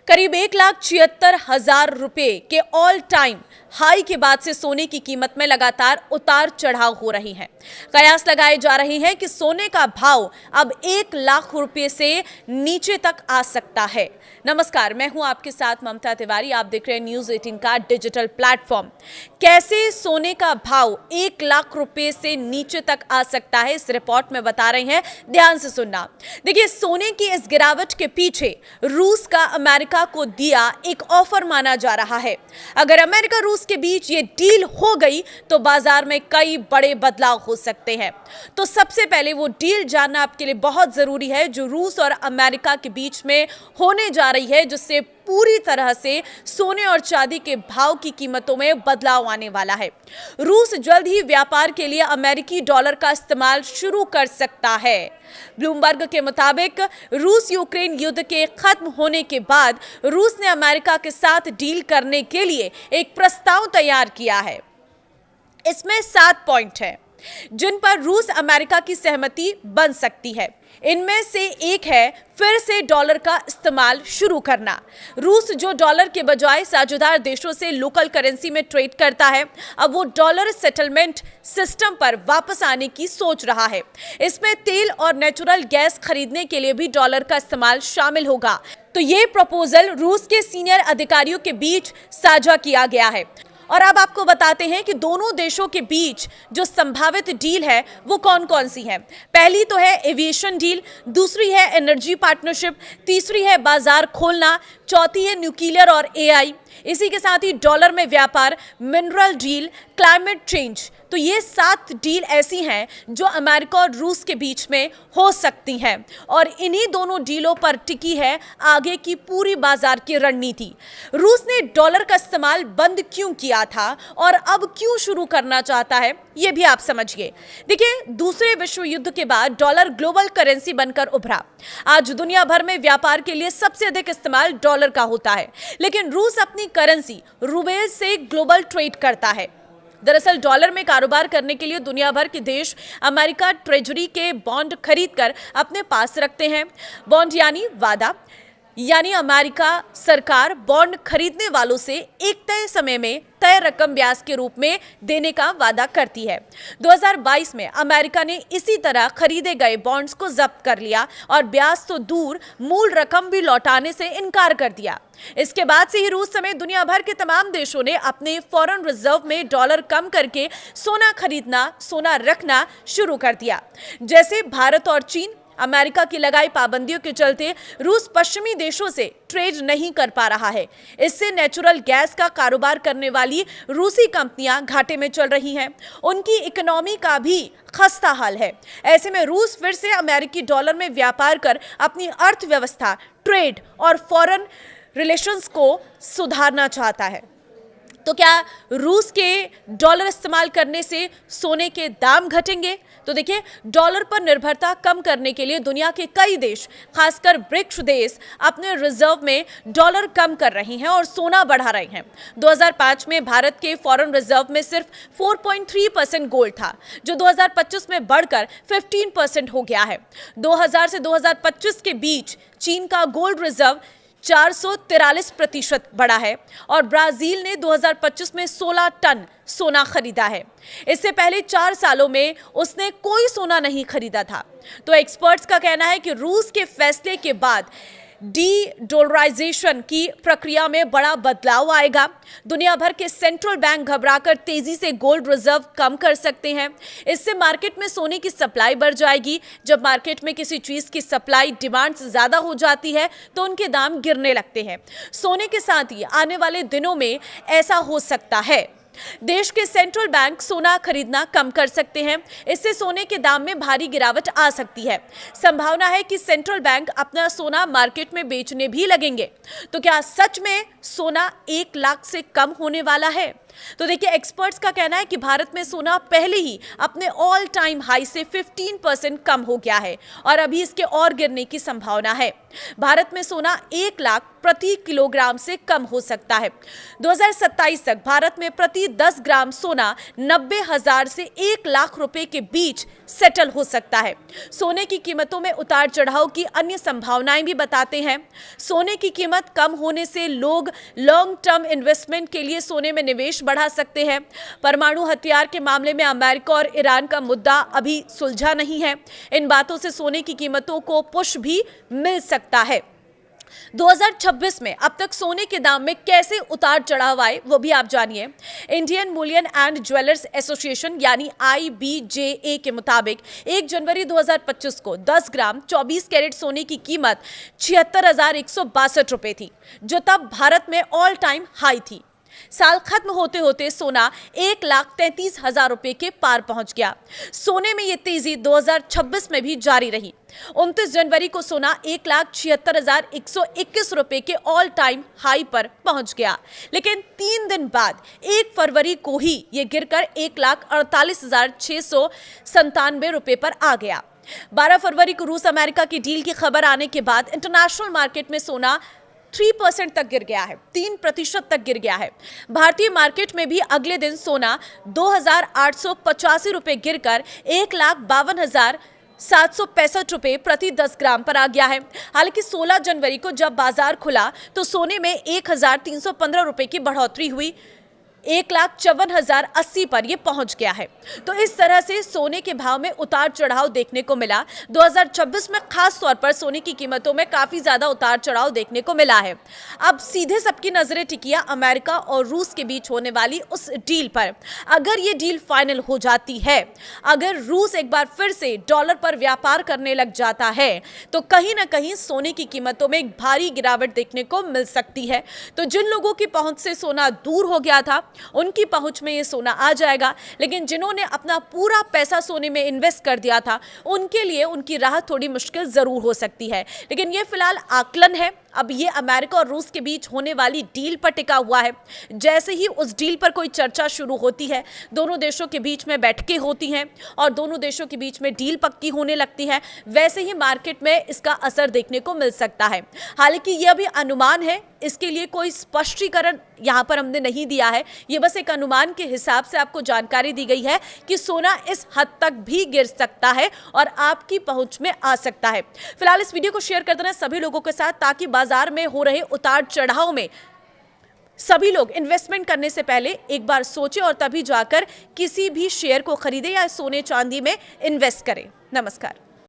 करीब 1,76,000 रुपए के ऑल टाइम हाई के बाद से सोने की कीमत में लगातार उतार चढ़ाव हो रही है। कयास लगाए जा रहे हैं कि सोने का भाव अब 1 लाख रुपए से नीचे तक आ सकता है। नमस्कार, मैं हूं आपके साथ ममता तिवारी। आप देख रहे हैं न्यूज़ 18 का डिजिटल प्लेटफॉर्म। कैसे सोने का भाव 1 लाख रुपए से नीचे तक आ सकता है, इस रिपोर्ट में बता रहे हैं, ध्यान से सुनना। देखिए, सोने की इस गिरावट के पीछे रूस का अमेरिका को दिया एक ऑफर माना जा रहा है। अगर अमेरिका रूस के बीच ये डील हो गई तो बाजार में कई बड़े बदलाव हो सकते हैं। तो सबसे पहले वो डील जानना आपके लिए बहुत जरूरी है जो रूस और अमेरिका के बीच में होने जा रही है, जिससे पूरी तरह से सोने और चांदी के भाव की कीमतों में बदलाव आने वाला है। रूस जल्द ही व्यापार के लिए अमेरिकी डॉलर का इस्तेमाल शुरू कर सकता है। ब्लूमबर्ग के मुताबिक रूस यूक्रेन युद्ध के खत्म होने के बाद रूस ने अमेरिका के साथ डील करने के लिए एक प्रस्ताव तैयार किया है। इसमें 7 पॉइंट हैं जिन पर रूस अमेरिका की सहमति बन सकती है। इनमें से एक है फिर से डॉलर का इस्तेमाल शुरू करना। रूस जो डॉलर के बजाय साझेदार देशों से लोकल करेंसी में ट्रेड करता है, अब वो डॉलर सेटलमेंट सिस्टम पर वापस आने की सोच रहा है। इसमें तेल और नेचुरल गैस खरीदने के लिए भी डॉलर का इस्तेमाल शामिल होगा। तो ये प्रपोजल रूस के सीनियर अधिकारियों के बीच साझा किया गया है। और अब आपको बताते हैं कि दोनों देशों के बीच जो संभावित डील है वो कौन कौन सी है। पहली तो है एविएशन डील, दूसरी है एनर्जी पार्टनरशिप, तीसरी है बाजार खोलना, चौथी है न्यूक्लियर और एआई। इसी के साथ ही डॉलर में व्यापार, मिनरल डील, क्लाइमेट चेंज। तो ये 7 डील ऐसी हैं जो अमेरिका और रूस के बीच में हो सकती हैं और इन्हीं दोनों डीलों पर टिकी है आगे की पूरी बाजार की रणनीति। रूस ने डॉलर का इस्तेमाल बंद क्यों किया था और अब क्यों शुरू करना चाहता है, ये भी आप समझिए। देखिए, दूसरे विश्व युद्ध के बाद डॉलर ग्लोबल करेंसी बनकर उभरा। आज दुनिया भर में व्यापार के लिए सबसे अधिक इस्तेमाल डॉलर का होता है, लेकिन रूस अपनी करेंसी रूबेल से ग्लोबल ट्रेड करता है। दरअसल डॉलर में कारोबार करने के लिए दुनिया भर के देश अमेरिका ट्रेजरी के बॉन्ड खरीदकर अपने पास रखते हैं। बॉन्ड यानी वादा, यानी अमेरिका सरकार बॉन्ड खरीदने वालों से एक तय समय में तय रकम ब्याज के रूप में देने का वादा करती है। 2022 में अमेरिका ने इसी तरह खरीदे गए बॉन्ड्स को जब्त कर लिया और ब्याज तो दूर, मूल रकम भी लौटाने से इनकार कर दिया। इसके बाद से ही रूस समेत दुनिया भर के तमाम देशों ने अपने फॉरेन रिजर्व में डॉलर कम करके सोना खरीदना, सोना रखना शुरू कर दिया। जैसे भारत और चीन, अमेरिका की लगाई पाबंदियों के चलते रूस पश्चिमी देशों से ट्रेड नहीं कर पा रहा है। इससे नेचुरल गैस का कारोबार करने वाली रूसी कंपनियां घाटे में चल रही हैं। उनकी इकोनॉमी का भी खस्ता हाल है। ऐसे में रूस फिर से अमेरिकी डॉलर में व्यापार कर अपनी अर्थव्यवस्था, ट्रेड और फॉरेन रिलेशंस को सुधारना चाहता है। तो क्या रूस के डॉलर इस्तेमाल करने से सोने के दाम घटेंगे? तो देखिए, डॉलर पर निर्भरता कम करने के लिए दुनिया के कई देश, खासकर ब्रिक्स देश, अपने रिजर्व में डॉलर कम कर रहे हैं और सोना बढ़ा रहे हैं। 2005 में भारत के फॉरेन रिजर्व में सिर्फ 4.3% गोल्ड था, जो 2025 में बढ़कर 15% हो गया है। 2000 से 2025 के बीच चीन का गोल्ड रिजर्व 443% बढ़ा है और ब्राजील ने 2025 में 16 टन सोना खरीदा है। इससे पहले 4 सालों में उसने कोई सोना नहीं खरीदा था। तो एक्सपर्ट्स का कहना है कि रूस के फैसले के बाद डी-डॉलराइजेशन की प्रक्रिया में बड़ा बदलाव आएगा। दुनिया भर के सेंट्रल बैंक घबराकर तेजी से गोल्ड रिजर्व कम कर सकते हैं। इससे मार्केट में सोने की सप्लाई बढ़ जाएगी। जब मार्केट में किसी चीज की सप्लाई डिमांड से ज्यादा हो जाती है तो उनके दाम गिरने लगते हैं। सोने के साथ ही आने वाले दिनों में ऐसा हो सकता है। देश के सेंट्रल बैंक सोना खरीदना कम कर सकते हैं। इससे सोने के दाम में भारी गिरावट आ सकती है। संभावना है कि सेंट्रल बैंक अपना सोना मार्केट में बेचने भी लगेंगे। तो क्या सच में सोना 1 लाख से कम होने वाला है? तो देखिए, एक्सपर्ट्स का कहना है कि भारत में सोना पहले ही अपने ऑल टाइम हाई से 15% कम हो गया है और अभी इसके और गिरने की संभावना है। भारत में सोना 1 लाख प्रति किलोग्राम से कम हो सकता है। 2027 तक भारत में प्रति 10 ग्राम सोना 90,000 से 1 लाख रुपए के बीच सेटल हो सकता है। सोने की कीमतों में उतार चढ़ाव की अन्य संभावनाएं भी बताते हैं। सोने की कीमत कम होने से लोग लॉन्ग टर्म इन्वेस्टमेंट के लिए सोने में निवेश बढ़ा सकते हैं। परमाणु हथियार के मामले में अमेरिका और ईरान का मुद्दा अभी सुलझा नहीं है। इन बातों से सोने की कीमतों को पुश भी मिल सकता है। 2026 में अब तक सोने के दाम में कैसे उतार चढ़ाव आए वो भी आप जानिए। Indian Boolean and jewellers association यानी IBJA के मुताबिक 1 जनवरी 2025 को 10 ग्राम 24 कैरेट सोने की कीमत 76,162 रुपए थी, जो तब भारत में ऑल टाइम हाई थी। साल खत्म होते होते सोना 1,33,000 रुपए के पार पहुंच गया। सोने में ये तेजी 2026 में भी जारी रही। 29 जनवरी को सोना 1,76,121 रुपए के ऑल टाइम हाई पर पहुंच गया, लेकिन 3 दिन बाद 1 फरवरी को ही ये गिरकर 1,48,697 रुपए पर आ गया। 12 फरवरी को रूस अमेरिका की डील की खबर आने के बाद इंटरनेशनल मार्केट में सोना 3% तक गिर गया है, 3% तक गिर गया है। भारतीय मार्केट में भी अगले दिन सोना 2,885 रुपए गिरकर 1,52,765 रुपए प्रति 10 ग्राम पर आ गया है। हालांकि 16 जनवरी को जब बाजार खुला तो सोने में 1,315 रुपए की बढ़ोतरी हुई, 1,54,080 पर यह पहुंच गया है। तो इस तरह से सोने के भाव में उतार चढ़ाव देखने को मिला। 2026 में खास तौर पर सोने की कीमतों में काफी ज्यादा उतार चढ़ाव देखने को मिला है। अब सीधे सबकी नजरें टिकिया अमेरिका और रूस के बीच होने वाली उस डील पर। अगर ये डील फाइनल हो जाती है, अगर रूस एक बार फिर से डॉलर पर व्यापार करने लग जाता है, तो कहीं ना कहीं सोने की कीमतों में एक भारी गिरावट देखने को मिल सकती है। तो जिन लोगों की पहुंच से सोना दूर हो गया था, उनकी पहुंच में ये सोना आ जाएगा, लेकिन जिन्होंने अपना पूरा पैसा सोने में इन्वेस्ट कर दिया था, उनके लिए उनकी राह थोड़ी मुश्किल जरूर हो सकती है। लेकिन ये फिलहाल आकलन है। अब ये अमेरिका और रूस के बीच होने वाली डील पर टिका हुआ है। जैसे ही उस डील पर कोई चर्चा शुरू होती है, दोनों देशों के बीच में बैठकें होती हैं और दोनों देशों के बीच में डील पक्की होने लगती है, वैसे ही मार्केट में इसका असर देखने को मिल सकता है। हालांकि यह भी अनुमान है, इसके लिए कोई स्पष्टीकरण यहाँ पर हमने नहीं दिया है। ये बस एक अनुमान के हिसाब से आपको जानकारी दी गई है कि सोना इस हद तक भी गिर सकता है और आपकी पहुंच में आ सकता है। फिलहाल इस वीडियो को शेयर कर देना सभी लोगों के साथ, ताकि बाजार में हो रहे उतार चढ़ाव में सभी लोग इन्वेस्टमेंट करने से पहले एक बार सोचें और तभी जाकर किसी भी शेयर को खरीदें या सोने चांदी में इन्वेस्ट करें। नमस्कार।